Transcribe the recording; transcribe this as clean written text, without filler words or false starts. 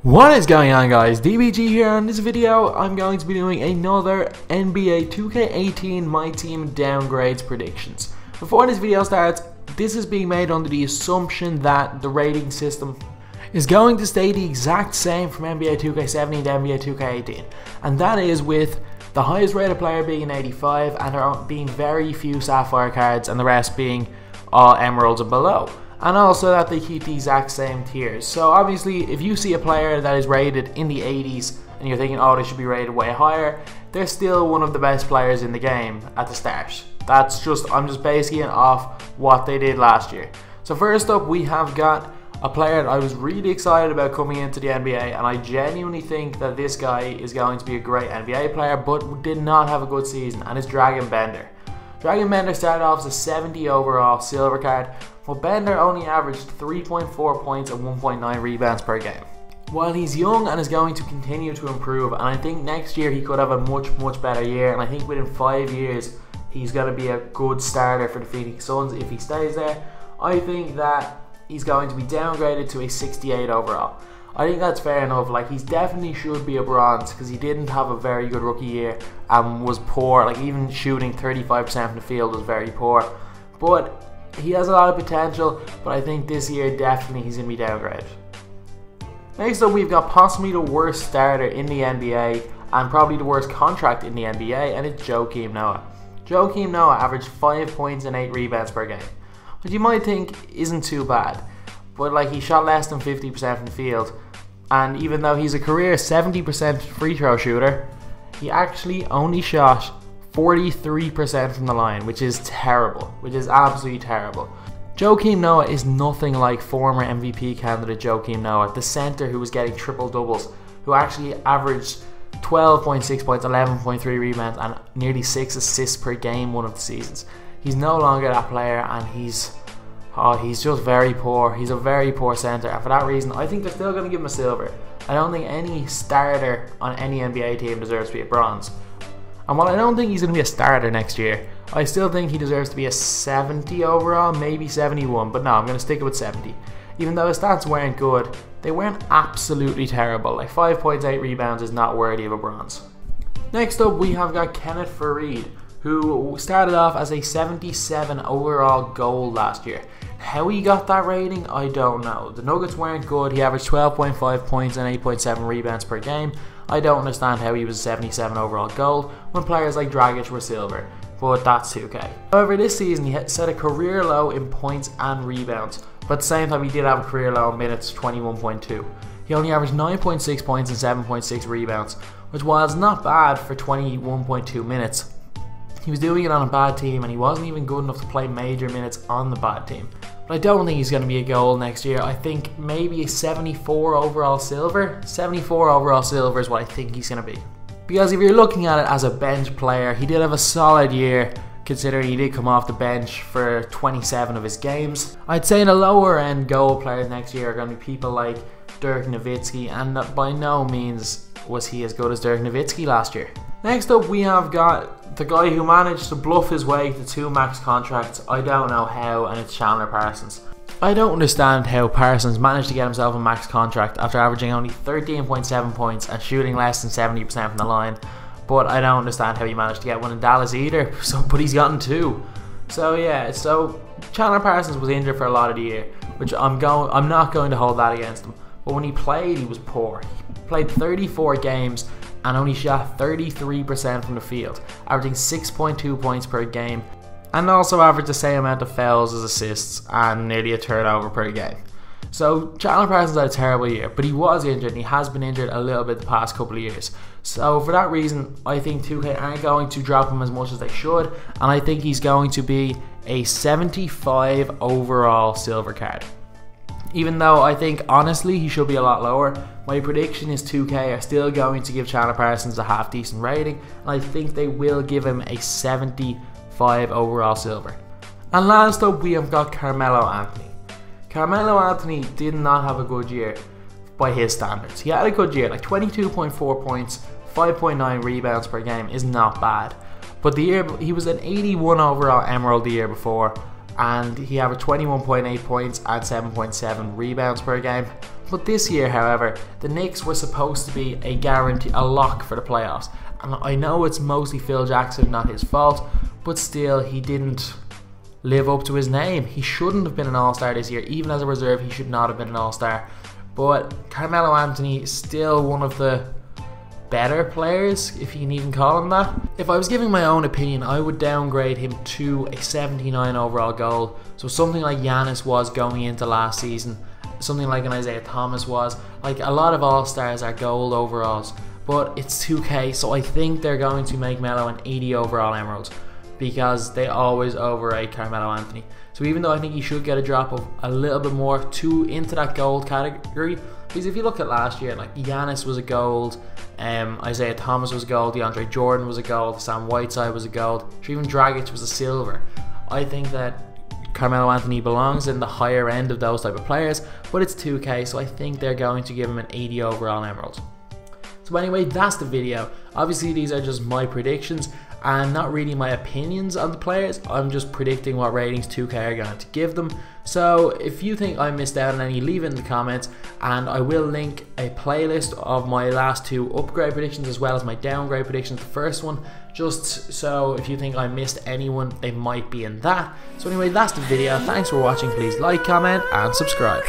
What is going on, guys? DBG here. In this video I'm going to be doing another NBA 2K18 My Team Downgrades predictions. Before this video starts, this is being made under the assumption that the rating system is going to stay the exact same from NBA 2K17 to NBA 2K18, and that is with the highest rated player being an 85 and there being very few Sapphire cards and the rest being all Emeralds and below. And also that they keep the exact same tiers. So obviously if you see a player that is rated in the 80s and you're thinking, oh, they should be rated way higher, they're still one of the best players in the game at the start. I'm just basing it off what they did last year. So first up, we have got a player that I was really excited about coming into the NBA, and I genuinely think that this guy is going to be a great NBA player, but did not have a good season, and it's Dragan Bender. Dragan Bender started off as a 70 overall silver card, but Bender only averaged 3.4 points and 1.9 rebounds per game. While he's young and is going to continue to improve, and I think next year he could have a much better year, and I think within 5 years he's going to be a good starter for the Phoenix Suns if he stays there. I think that he's going to be downgraded to a 68 overall. I think that's fair enough. Like, he definitely should be a bronze because he didn't have a very good rookie year and was poor. Like, even shooting 35% from the field was very poor. But he has a lot of potential, but I think this year definitely he's going to be downgraded. Next up, we've got possibly the worst starter in the NBA and probably the worst contract in the NBA, and it's Joakim Noah. Joakim Noah averaged 5 points and 8 rebounds per game, which you might think isn't too bad, but like, he shot less than 50% from the field, and even though he's a career 70% free throw shooter, he actually only shot 43% from the line, which is terrible, which is absolutely terrible. Joakim Noah is nothing like former MVP candidate Joakim Noah, the center who was getting triple doubles, who actually averaged 12.6 points, 11.3 rebounds and nearly 6 assists per game one of the seasons. He's no longer that player, and he's just very poor. He's a very poor center, and for that reason I think they're still going to give him a silver. I don't think any starter on any NBA team deserves to be a bronze. And while I don't think he's going to be a starter next year, I still think he deserves to be a 70 overall, maybe 71, but no, I'm going to stick it with 70. Even though his stats weren't good, they weren't absolutely terrible. Like, 5 points, 8 rebounds is not worthy of a bronze. Next up, we have got Kenneth Faried, who started off as a 77 overall gold last year. How he got that rating, I don't know. The Nuggets weren't good. He averaged 12.5 points and 8.7 rebounds per game. I don't understand how he was 77 overall gold when players like Dragic were silver, but that's 2K. However, this season he set a career low in points and rebounds, but at the same time he did have a career low in minutes, 21.2. He only averaged 9.6 points and 7.6 rebounds, which was not bad for 21.2 minutes. He was doing it on a bad team, and he wasn't even good enough to play major minutes on the bad team. But I don't think he's going to be a gold next year. I think maybe a 74 overall silver. 74 overall silver is what I think he's going to be. Because if you're looking at it as a bench player, he did have a solid year, considering he did come off the bench for 27 of his games. I'd say the lower end goal players next year are going to be people like Dirk Nowitzki, and by no means was he as good as Dirk Nowitzki last year. Next up, we have got the guy who managed to bluff his way to 2 max contracts. I don't know how, and it's Chandler Parsons. I don't understand how Parsons managed to get himself a max contract after averaging only 13.7 points and shooting less than 70% from the line, but I don't understand how he managed to get one in Dallas either, but he's gotten 2. So yeah, so Chandler Parsons was injured for a lot of the year, which I'm not going to hold that against him, but when he played, he was poor. He played 34 games and only shot 33% from the field, averaging 6.2 points per game, and also averaged the same amount of fouls as assists and nearly a turnover per game. So Chandler Parsons had a terrible year, but he was injured, and he has been injured a little bit the past couple of years. So for that reason, I think 2K aren't going to drop him as much as they should, and I think he's going to be a 75 overall silver card. Even though I think honestly he should be a lot lower, my prediction is 2K are still going to give Chandler Parsons a half decent rating, and I think they will give him a 75 overall silver. And last up, we have got Carmelo Anthony. Carmelo Anthony did not have a good year by his standards. He had a good year, like 22.4 points, 5.9 rebounds per game is not bad. But the year he was an 81 overall Emerald the year before, and he averaged 21.8 points and 7.7 rebounds per game. But this year, however, the Knicks were supposed to be a lock for the playoffs. And I know it's mostly Phil Jackson, not his fault, but still, he didn't live up to his name. He shouldn't have been an All-Star this year. Even as a reserve, he should not have been an All-Star. But Carmelo Anthony is still one of the better players, if you can even call him that. If I was giving my own opinion, I would downgrade him to a 79 overall gold. So something like Giannis was going into last season, something like an Isaiah Thomas was. Like, a lot of All-Stars are gold overalls, but it's 2K, so I think they're going to make Melo an 80 overall emerald, because they always overrate Carmelo Anthony. So even though I think he should get a drop of a little bit more into that gold category, because if you look at last year, like, Giannis was a gold, Isaiah Thomas was a gold, DeAndre Jordan was a gold, Sam Whiteside was a gold, even Dragic was a silver. I think that Carmelo Anthony belongs in the higher end of those type of players, but it's 2K, so I think they're going to give him an 80 overall emerald. So anyway, that's the video. Obviously, these are just my predictions and not really my opinions on the players. I'm just predicting what ratings 2K are going to give them. So if you think I missed out on any, leave it in the comments, and I will link a playlist of my last 2 upgrade predictions as well as my downgrade predictions, the first one, just so if you think I missed anyone, they might be in that. So anyway, that's the video. Thanks for watching. Please like, comment and subscribe.